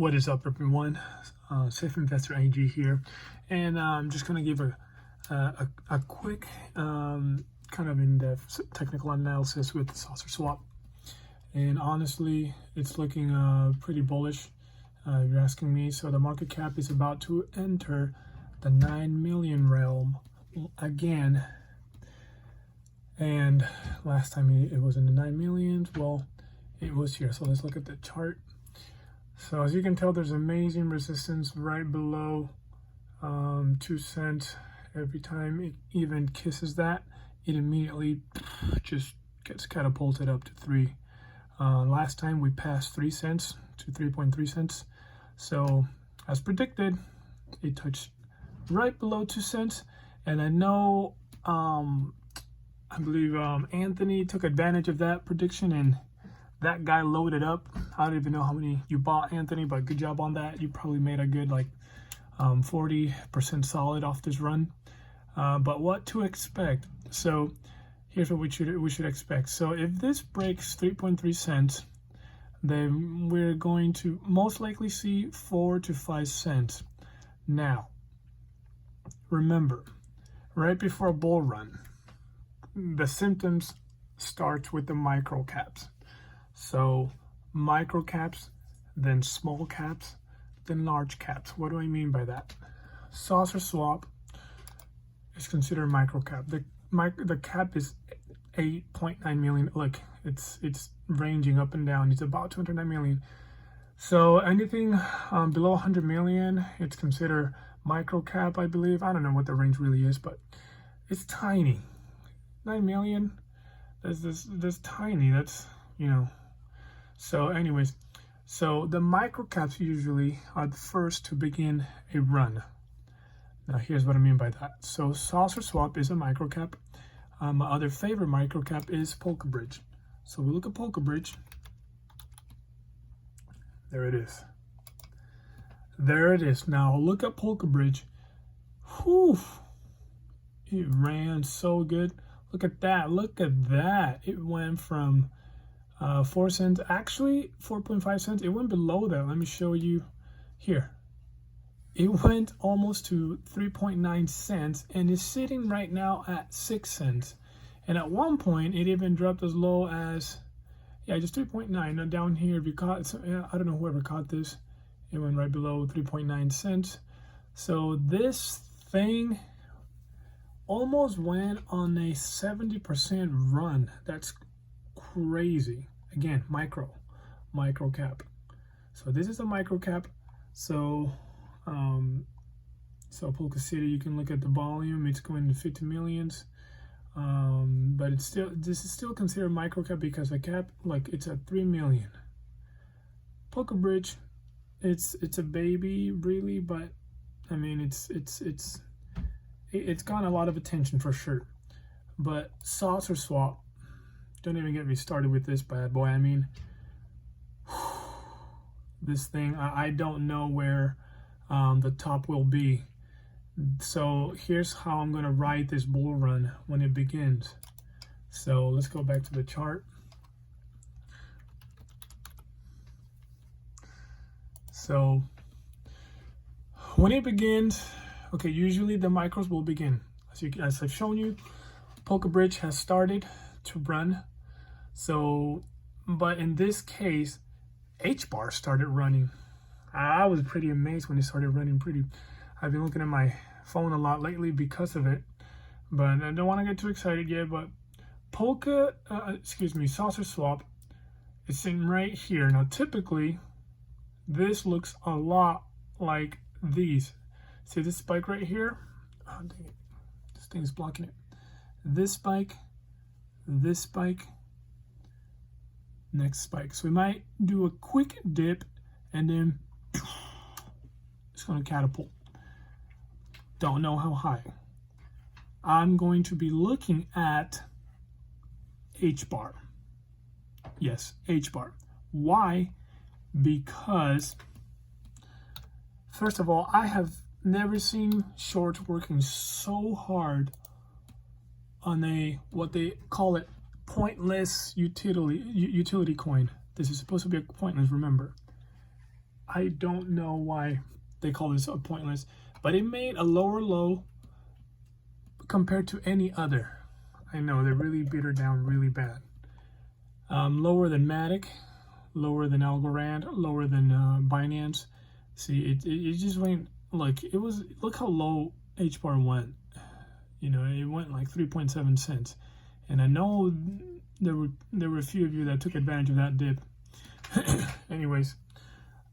What is up, everyone? Safe Investor AG here, and I'm just going to give a quick kind of in-depth technical analysis with the Saucerswap. And honestly, it's looking pretty bullish. You're asking me. So the market cap is about to enter the 9 million realm again. And last time it was in the 9 millions. Well, it was here. So let's look at the chart. So as you can tell, there's amazing resistance right below 2 cents. Every time it even kisses that, it immediately just gets catapulted up to 3. Last time we passed 3 cents to 3.3 cents. So as predicted, it touched right below 2 cents. And I know, I believe Anthony took advantage of that prediction, and that guy loaded up. I don't even know how many you bought, Anthony, but good job on that. You probably made a good 40% solid off this run. But what to expect? So here's what we should expect. So if this breaks 3.3 cents, then we're going to most likely see 4 to 5 cents. Now, remember, right before a bull run, the symptoms start with the micro caps. So micro caps, then small caps, then large caps. What do I mean by that? Saucerswap is considered micro cap. The cap is 8.9 million. Look, it's ranging up and down. It's about 209 million. So anything below 100 million, it's considered micro cap, I believe. I don't know what the range really is, but it's tiny. 9 million. That's tiny. That's, you know. So anyways, so the micro caps usually are the first to begin a run. Now here's what I mean by that. So Saucerswap is a micro cap. My other favorite micro cap is Polka Bridge. So we look at Polka Bridge. There it is. There it is. Now look at Polka Bridge. Whew. It ran so good. Look at that. Look at that. It went from 4 cents, actually 4.5 cents. It went below that. Let me show you here. It went almost to 3.9 cents and is sitting right now at 6 cents. And at one point, it even dropped as low as, just 3.9. Now down here, if you caught, I don't know whoever caught this, it went right below 3.9 cents. So this thing almost went on a 70% run. That's crazy. Again, micro cap. So this is a micro cap. So Polka City, you can look at the volume. It's going to 50 millions. But this is still considered micro cap because the cap, it's at 3 million. Polka Bridge, it's a baby really, but I mean it's gotten a lot of attention for sure. But Saucerswap, don't even get me started with this bad boy. I mean, this thing, I don't know where the top will be. So here's how I'm going to ride this bull run when it begins. So let's go back to the chart. So when it begins, okay, usually the micros will begin. As I've shown you, Polka Bridge has started to run. So, but in this case, HBAR started running. I was pretty amazed when it started running. I've been looking at my phone a lot lately because of it, but I don't want to get too excited yet. But Saucerswap is sitting right here. Now, typically, this looks a lot like these. See this spike right here? Oh, dang it. This thing's blocking it. This spike, next spike. So we might do a quick dip and then it's going to catapult. Don't know how high. I'm going to be looking at HBAR. Yes, HBAR. Why? Because first of all, I have never seen shorts working so hard on what they call it, pointless utility coin. This is supposed to be a pointless, remember. I don't know why they call this a pointless, but it made a lower low compared to any other. I know they really beat her down really bad. Lower than Matic, lower than Algorand, lower than Binance. See, it just went like it was. Look how low HBAR went. You know, it went like 3.7 cents. And I know there were a few of you that took advantage of that dip. Anyways,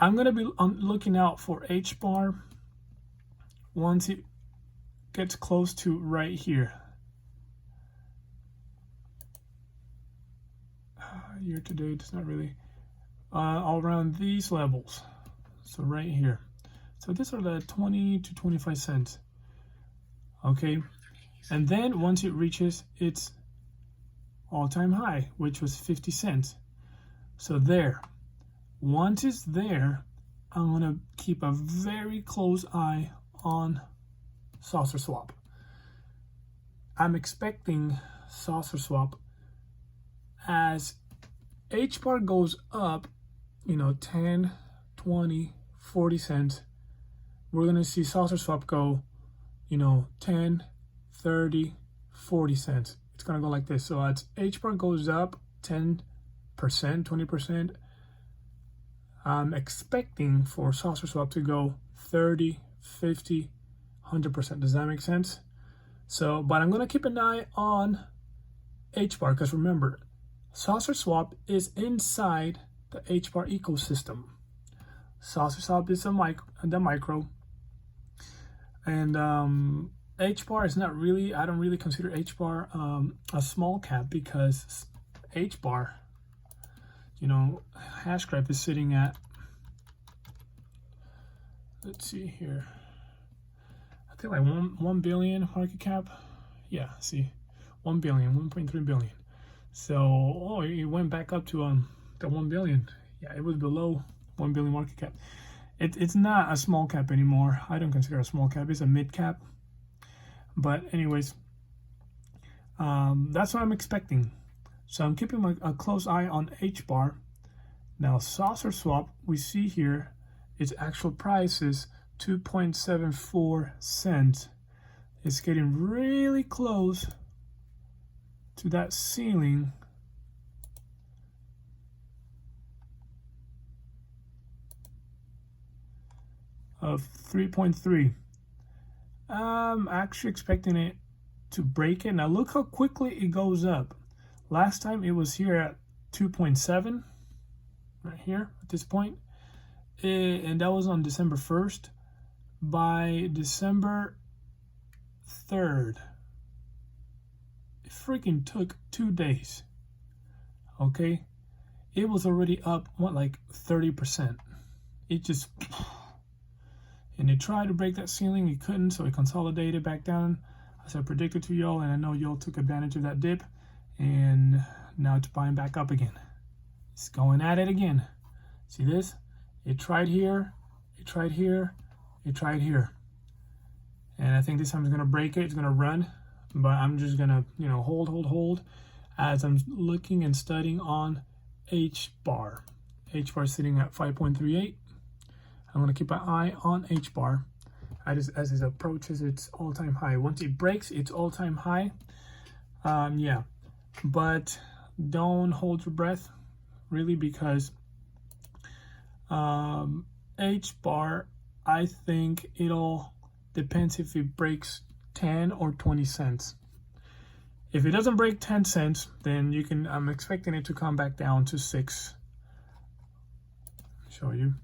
I'm gonna be looking out for HBAR once it gets close to right here. Year to date, it's not really all around these levels. So right here. So these are the 20 to 25 cents. Okay, and then once it reaches its all-time high, which was 50 cents. So there, once it's there, I'm gonna keep a very close eye on Saucerswap. I'm expecting Saucerswap, as HBAR goes up, you know, 10, 20, 40 cents, we're gonna see Saucerswap go, you know, 10, 30, 40 cents. It's gonna go like this. So as HBAR goes up 10%, 20%, I'm expecting for Saucerswap to go 30, 50, 100%. Does that make sense? So, but I'm gonna keep an eye on HBAR, because remember, Saucerswap is inside the HBAR ecosystem. Saucerswap is the micro, and HBAR is not really, I don't really consider HBAR a small cap, because HBAR, you know, Hashgraph is sitting at, let's see here, I think like 1 billion market cap. Yeah, see, 1 billion, 1.3 billion. So, oh, it went back up to the 1 billion. Yeah, it was below 1 billion market cap. It's not a small cap anymore. I don't consider it a small cap. It's a mid cap. But anyways, that's what I'm expecting. So I'm keeping a close eye on HBAR. Now Saucerswap, we see here, its actual price is 2.74 cents. It's getting really close to that ceiling of 3.3. I'm actually expecting it to break it. Now look how quickly it goes up. Last time it was here at 2.7, right here at this point, and that was on December 1st. By December 3rd, it freaking took 2 days. Okay, it was already up, what, like 30%. It just, and it tried to break that ceiling, it couldn't, so it consolidated back down as I predicted to y'all, and I know y'all took advantage of that dip, and now it's buying back up again. It's going at it again. See this? It tried here, it tried here, it tried here, and I think this time it's gonna break it. It's gonna run, but I'm just gonna, you know, hold as I'm looking and studying on HBAR. HBAR sitting at 5.38. I'm gonna keep an eye on HBAR as it approaches its all-time high. Once it breaks its all-time high, yeah, but don't hold your breath, really, because HBAR, I think it'll depends if it breaks 10 or 20 cents. If it doesn't break 10 cents, then you can, I'm expecting it to come back down to 6. Show you.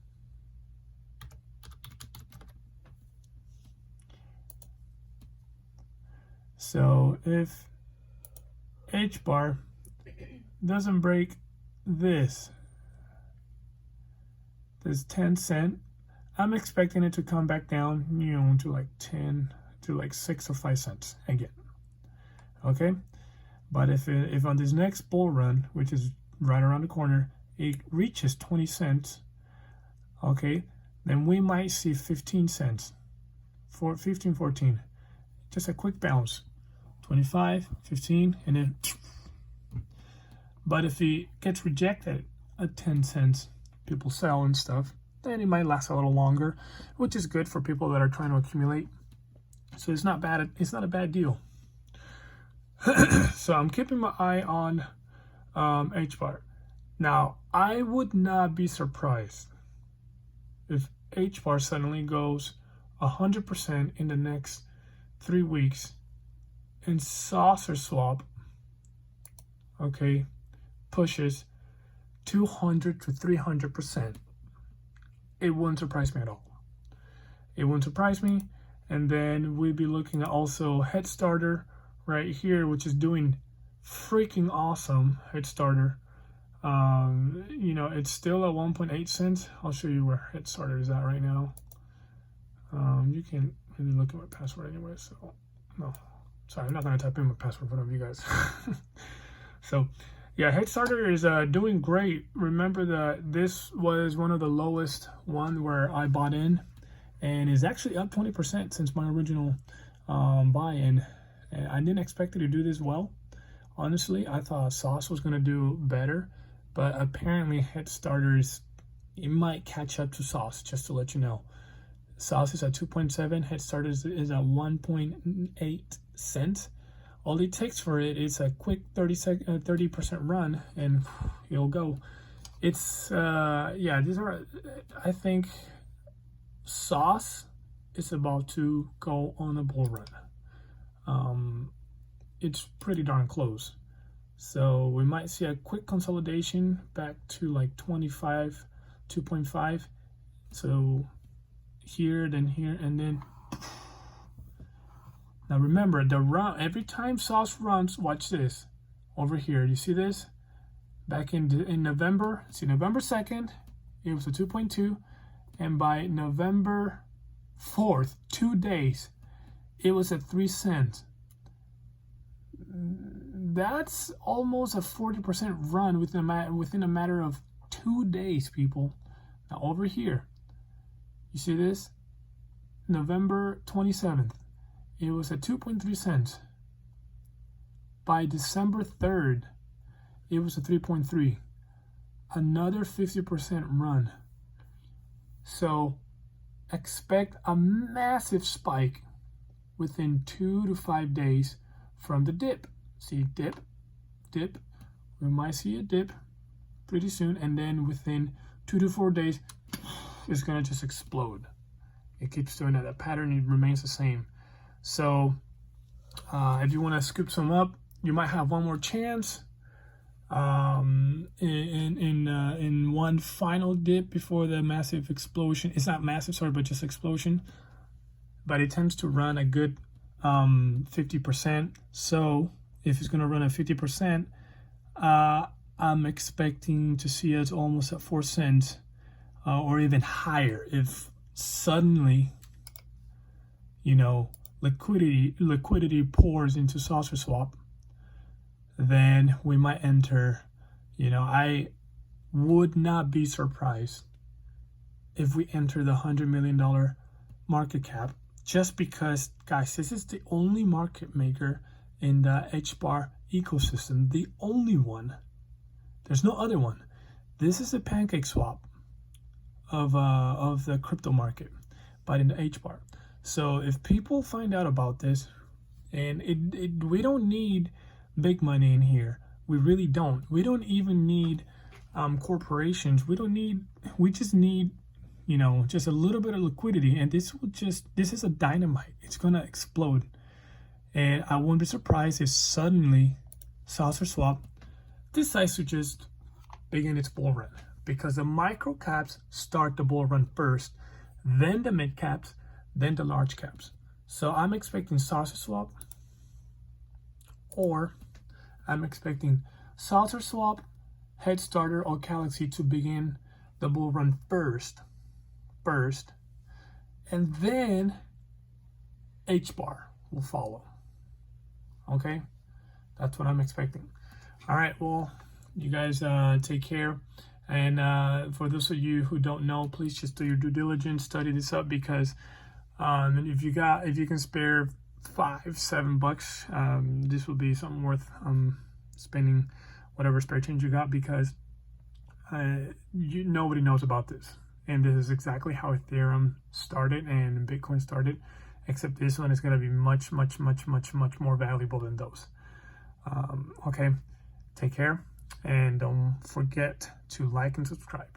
So if HBAR doesn't break this 10 cent, I'm expecting it to come back down, you know, to like 10 to like 6 or 5 cents again. Okay, but if on this next bull run, which is right around the corner, it reaches 20 cents, okay, then we might see 15 cents, 15, 14, just a quick bounce, 25, 15, and then, but if it gets rejected at 10 cents, people sell and stuff, then it might last a little longer, which is good for people that are trying to accumulate. So it's not bad. It's not a bad deal. So I'm keeping my eye on HBAR. Now, I would not be surprised if HBAR suddenly goes 100% in the next 3 weeks and Saucerswap, okay, pushes 200 to 300%. It wouldn't surprise me at all. It wouldn't surprise me. And then we'd be looking at also Headstarter right here, which is doing freaking awesome. Headstarter. You know, it's still at 1.8 cents. I'll show you where Headstarter is at right now. You can really look at my password anyway, so no. Sorry, I'm not gonna type in my password in front of you guys. So yeah, Headstarter is doing great. Remember that this was one of the lowest one where I bought in, and is actually up 20% since my original buy-in. And I didn't expect it to do this well. Honestly, I thought Sauce was gonna do better, but apparently Headstarters, it might catch up to Sauce, just to let you know. Sauce is at 2.7, Headstarter is at 1.8 cents. All it takes for it is a quick 30% run, and it'll go. It's yeah, these are, I think Sauce is about to go on a bull run. It's pretty darn close. So we might see a quick consolidation back to like 25, 2.5. So here, then here, and then. Now remember, the run, every time Sauce runs, watch this. Over here, you see this? Back in November, see November 2nd, it was a 2.2. And by November 4th, 2 days, it was at 3 cents. That's almost a 40% run within a matter of 2 days, people. Now over here, you see this? November 27th, it was at 2.3 cents. By December 3rd, it was at 3.3. Another 50% run. So expect a massive spike within 2 to 5 days from the dip. See, dip, dip. We might see a dip pretty soon, and then within 2 to 4 days, it's gonna just explode. It keeps doing that. That pattern remains the same. So if you want to scoop some up, you might have one more chance in one final dip before the massive explosion. It's not massive, sorry, but just explosion. But it tends to run a good 50%. So if it's going to run at 50%, I'm expecting to see it almost at 4 cents or even higher. If suddenly, you know, liquidity pours into Saucerswap, then we might enter. You know, I would not be surprised if we enter the $100 million market cap, just because, guys, this is the only market maker in the HBAR ecosystem, the only one. There's no other one. This is a pancake swap of the crypto market, but in the HBAR. So if people find out about this, and we don't need big money in here. We really don't. We don't even need corporations. We just need, you know, just a little bit of liquidity, and this is a dynamite. It's gonna explode. And I wouldn't be surprised if suddenly Saucerswap decides to just begin its bull run, because the micro caps start the bull run first, then the mid caps, then the large caps. So I'm expecting Saucerswap, or I'm expecting Saucerswap, Headstarter, or Galaxy to begin the bull run first, and then HBAR will follow. Okay, that's what I'm expecting. All right, well, you guys take care. And for those of you who don't know, please just do your due diligence, study this up, because if you can spare $5-7, this will be something worth spending whatever spare change you got, because nobody knows about this. and this is exactly how Ethereum started and Bitcoin started, except this one is going to be much more valuable than those. Okay, take care, and don't forget to like and subscribe.